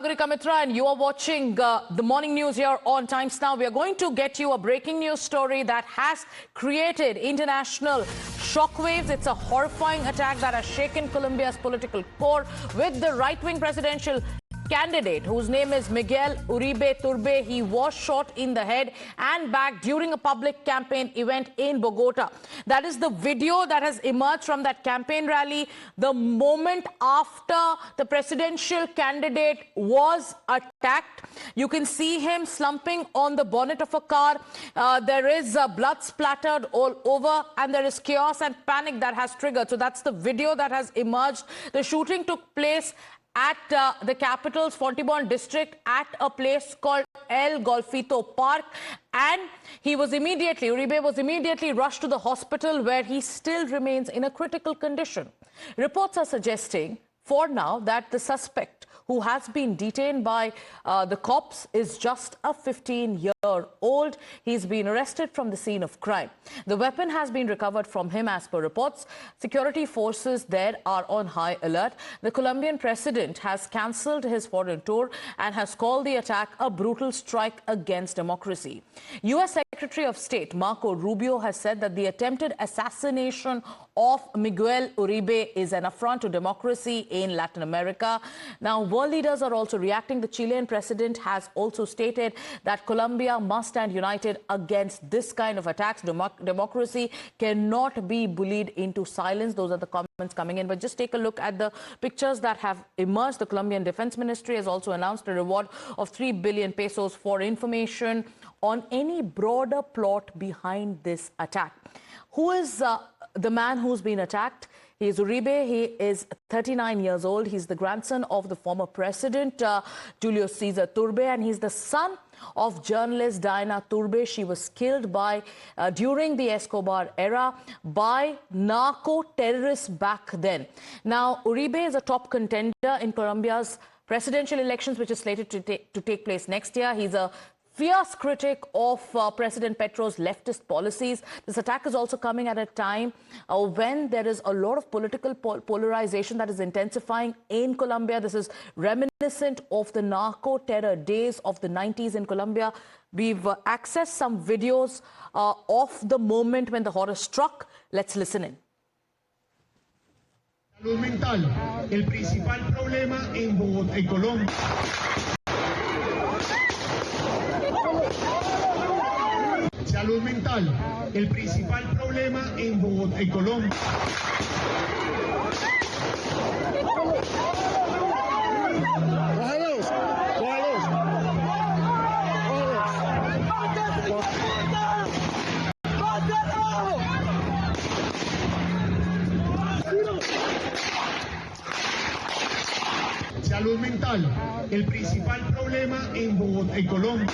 Sagarika Mitra, and you are watching the morning news here on Times Now. We are going to get you a breaking news story that has created international shockwaves. It's a horrifying attack that has shaken Colombia's political core, with the right-wing presidential candidate, whose name is Miguel Uribe Turbay. He was shot in the head and back during a public campaign event in Bogota. That is the video that has emerged from that campaign rally, the moment after the presidential candidate was attacked. You can see him slumping on the bonnet of a car. There is blood splattered all over, and there is chaos and panic that has triggered. So that's the video that has emerged. The shooting took place at the capital's Fontibon district at a place called El Golfito Park, and Uribe was immediately rushed to the hospital, where he still remains in a critical condition. Reports are suggesting for now that the suspect, who has been detained by the cops, is just a 15-year-old. He's been arrested from the scene of crime. The weapon has been recovered from him, as per reports. Security forces there are on high alert. The Colombian president has cancelled his foreign tour and has called the attack a brutal strike against democracy. U.S. Secretary of State Marco Rubio has said that the attempted assassination of Miguel Uribe is an affront to democracy in Latin America. Now, world leaders are also reacting. The Chilean president has also stated that Colombia must stand united against this kind of attacks. Democracy cannot be bullied into silence. Those are the comments coming in. But just take a look at the pictures that have emerged. The Colombian Defense Ministry has also announced a reward of 3 billion pesos for information on any broader plot behind this attack. Who is the man who's been attacked? He is Uribe. He is 39 years old. He's the grandson of the former president, Julio Cesar Turbay, and he's the son of journalist Diana Turbay. She was killed during the Escobar era by narco-terrorists back then. Now, Uribe is a top contender in Colombia's presidential elections, which is slated to take place next year. He's a fierce critic of President Petro's leftist policies. This attack is also coming at a time when there is a lot of political polarization that is intensifying in Colombia. This is reminiscent of the narco-terror days of the 90s in Colombia. We've accessed some videos of the moment when the horror struck. Let's listen in. Salud mental, el principal problema en Bogotá y Colombia. Salud mental, el principal problema en Bogotá y Colombia. Salud mental, el principal problema en Bogotá y Colombia.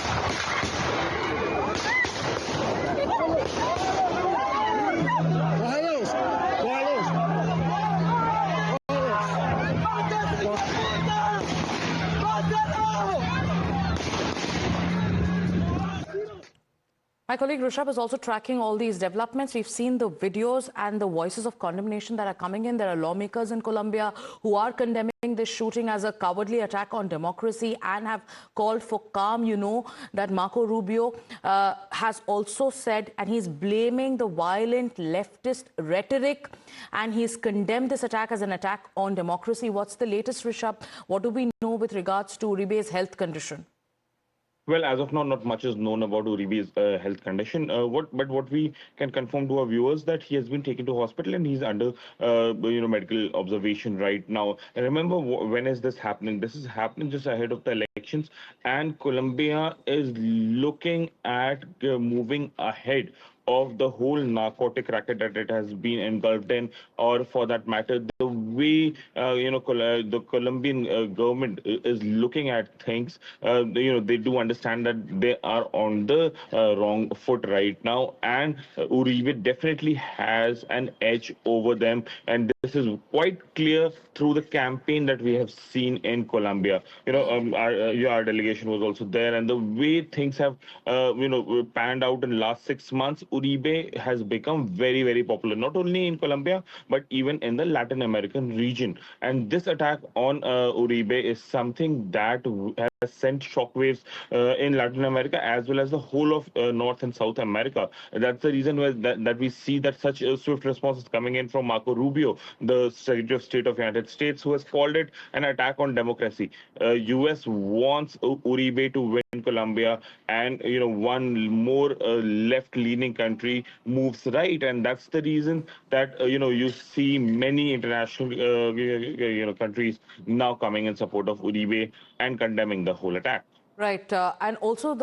My colleague Rishabh is also tracking all these developments. We've seen the videos and the voices of condemnation that are coming in. There are lawmakers in Colombia who are condemning this shooting as a cowardly attack on democracy and have called for calm. You know that Marco Rubio has also said, and he's blaming the violent leftist rhetoric, and he's condemned this attack as an attack on democracy. What's the latest, Rishabh? What do we know with regards to Uribe's health condition? Well, as of now, not much is known about Uribe's health condition. But what we can confirm to our viewers that he has been taken to hospital and he's under medical observation right now. And remember, when is this happening? This is happening just ahead of the elections, and Colombia is looking at moving ahead of the whole narcotic racket that it has been engulfed in, or for that matter, the way the Colombian government is looking at things. They do understand that they are on the wrong foot right now, and Uribe definitely has an edge over them, and this is quite clear through the campaign that we have seen in Colombia. Our delegation was also there, and the way things have, panned out in the last 6 months, Uribe has become very, very popular, not only in Colombia, but even in the Latin American region. And this attack on Uribe is something that has sent shockwaves in Latin America as well as the whole of North and South America. That's the reason why that we see that such a swift response is coming in from Marco Rubio, the Secretary of State of the United States, who has called it an attack on democracy. U.S. wants Uribe to win Colombia, and one more left-leaning country moves right, and that's the reason that you see many international countries now coming in support of Uribe and condemning the whole attack. Right. And also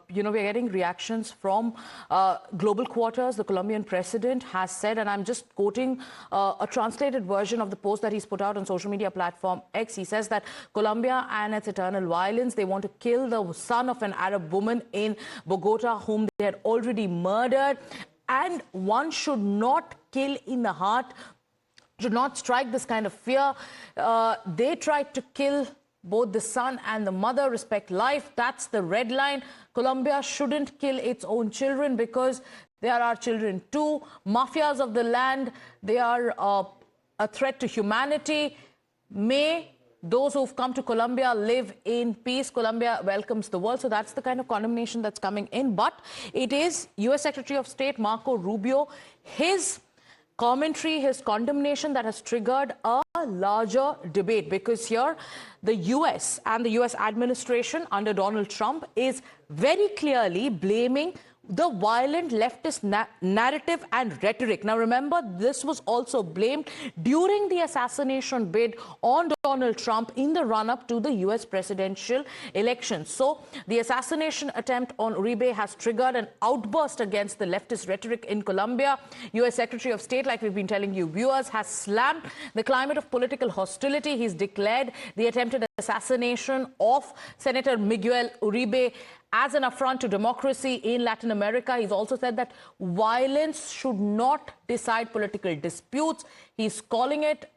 we're getting reactions from global quarters. The Colombian president has said, and I'm just quoting a translated version of the post that he's put out on social media platform X. He says that Colombia and its eternal violence, they want to kill the son of an Arab woman in Bogota, whom they had already murdered. And one should not kill in the heart, should not strike this kind of fear. They tried to kill both the son and the mother. Respect life. That's the red line. Colombia shouldn't kill its own children because they are our children too. Mafias of the land, they are a threat to humanity. May those who've come to Colombia live in peace. Colombia welcomes the world. So that's the kind of condemnation that's coming in. But it is U.S. Secretary of State Marco Rubio, his commentary, his condemnation that has triggered a larger debate, because here the US and the US administration under Donald Trump is very clearly blaming the violent leftist narrative and rhetoric. Now remember, this was also blamed during the assassination bid on Donald Trump in the run-up to the US presidential election. So the assassination attempt on Uribe has triggered an outburst against the leftist rhetoric in Colombia. US Secretary of State, like we've been telling you viewers, has slammed the climate of political hostility. He's declared the attempted assassination of Senator Miguel Uribe as an affront to democracy in Latin America. He's also said that violence should not decide political disputes. He's calling it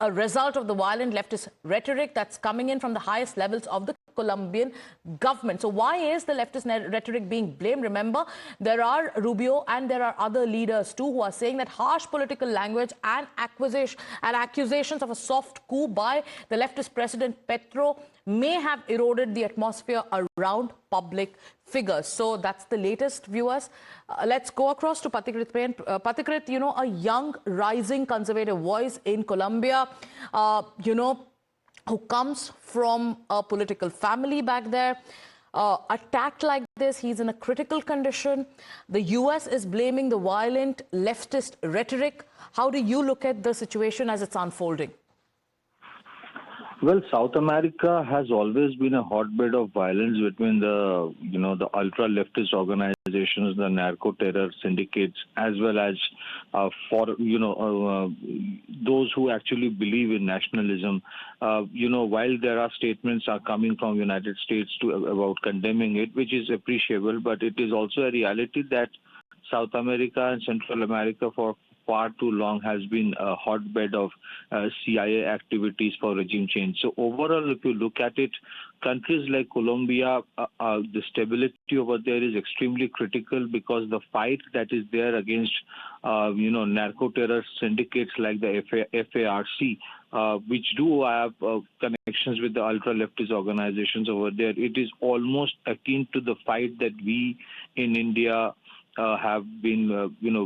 a result of the violent leftist rhetoric that's coming in from the highest levels of the Colombian government. So why is the leftist rhetoric being blamed? Remember, there are Rubio and there are other leaders too who are saying that harsh political language and accusations of a soft coup by the leftist president Petro may have eroded the atmosphere around public figures. So that's the latest, viewers. Let's go across to Patikrit. Patikrit, a young, rising conservative voice in Colombia, who comes from a political family back there. Attacked like this, he's in a critical condition. The US is blaming the violent leftist rhetoric. How do you look at the situation as it's unfolding? Well, South America has always been a hotbed of violence between the ultra-leftist organizations, the narco-terror syndicates, as well as those who actually believe in nationalism. While there are statements are coming from United States about condemning it, which is appreciable, but it is also a reality that South America and Central America for far too long has been a hotbed of CIA activities for regime change. So overall, if you look at it, countries like Colombia, the stability over there is extremely critical because the fight that is there against, narco-terror syndicates like the FARC, which do have connections with the ultra-leftist organizations over there, it is almost akin to the fight that we in India have been,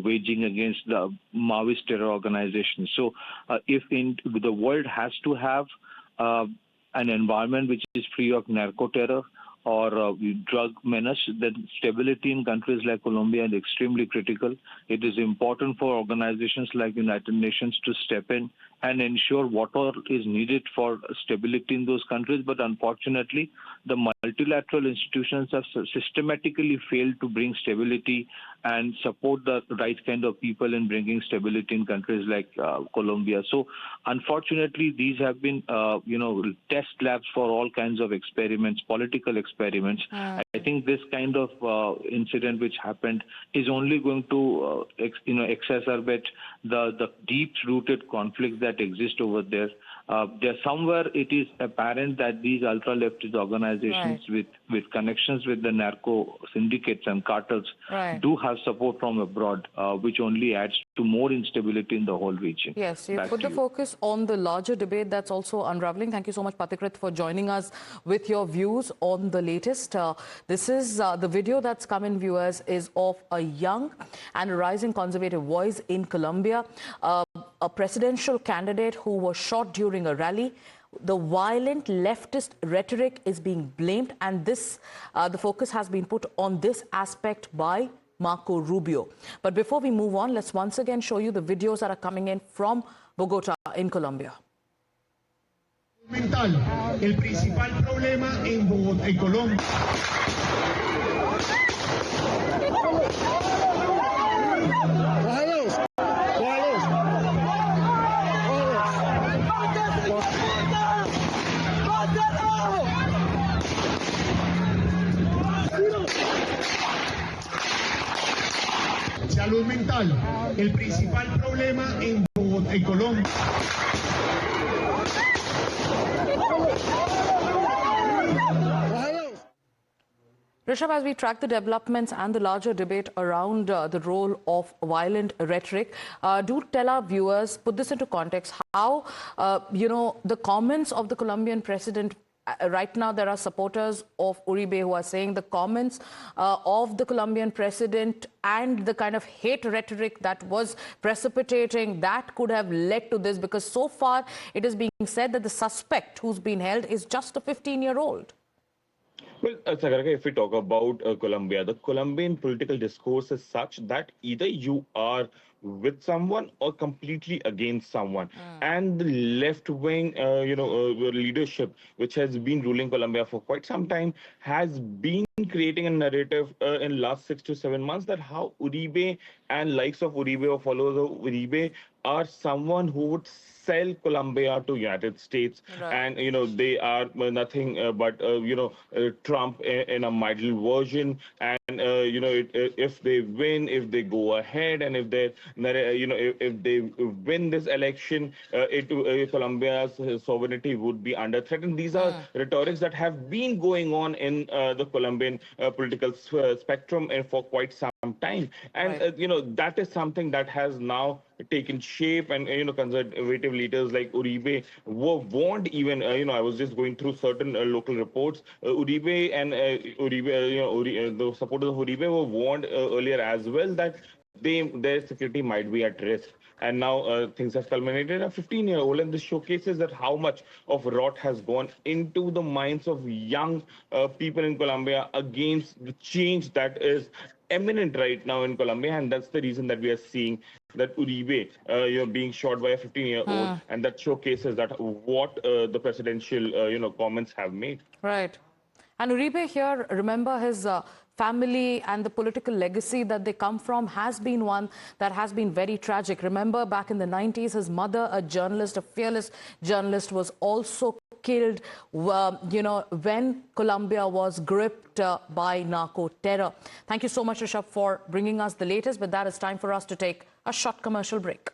waging against the Maoist terror organizations. So if the world has to have an environment which is free of narco-terror or drug menace, then stability in countries like Colombia is extremely critical. It is important for organizations like United Nations to step in and ensure what all is needed for stability in those countries. But unfortunately, the multilateral institutions have systematically failed to bring stability and support the right kind of people in bringing stability in countries like Colombia. So unfortunately, these have been, test labs for all kinds of experiments, political experiments. I think this kind of incident which happened is only going to, exacerbate the deep-rooted conflicts that exist over there. Somewhere it is apparent that these ultra-leftist organizations with connections with the narco syndicates and cartels do have support from abroad, which only adds to more instability in the whole region. Yes, you put the focus on the larger debate that's also unraveling. Thank you so much, Pathikrit, for joining us with your views on the latest. This is the video that's come in, viewers, is of a young and rising conservative voice in Colombia, a presidential candidate who was shot during a rally. The violent leftist rhetoric is being blamed, and this the focus has been put on this aspect by Marco Rubio. But before we move on, let's once again show you the videos that are coming in from Bogota in Colombia. Mental, el principal problema en Bogotá, en Colombia. Salud mental, el principal problema en Bogotá, en Colombia. Rishabh, as we track the developments and the larger debate around the role of violent rhetoric, do tell our viewers, put this into context, how, the comments of the Colombian president. Right now, there are supporters of Uribe who are saying the comments of the Colombian president and the kind of hate rhetoric that was precipitating, that could have led to this, because so far it is being said that the suspect who's been held is just a 15-year-old. Well, Sagarika, if we talk about Colombia, the Colombian political discourse is such that either you are with someone or completely against someone. And the left-wing, leadership, which has been ruling Colombia for quite some time, has been creating a narrative in last 6 to 7 months that how Uribe and likes of Uribe or followers of Uribe are someone who would sell Colombia to United States. And, they are nothing but, Trump in a middle version. And, if they win, if they go ahead, and if they, if they win this election, Colombia's sovereignty would be under threat. And these are rhetorics that have been going on in the Colombian political spectrum and for quite some time. And, that is something that has now taken shape, and conservative leaders like Uribe were warned. Even I was just going through certain local reports. Uribe and the supporters of Uribe were warned earlier as well that their security might be at risk. And now things have culminated. A 15-year-old, and this showcases that how much of rot has gone into the minds of young people in Colombia against the change that is imminent right now in Colombia. And that's the reason that we are seeing that Uribe being shot by a 15-year-old, and that showcases that what the presidential comments have made. Right. And Uribe here, remember, his family and the political legacy that they come from has been one that has been very tragic. Remember, back in the 90s, his mother, a journalist, a fearless journalist, was also killed, when Colombia was gripped by narco terror. Thank you so much, Rishabh, for bringing us the latest. But that is time for us to take a short commercial break.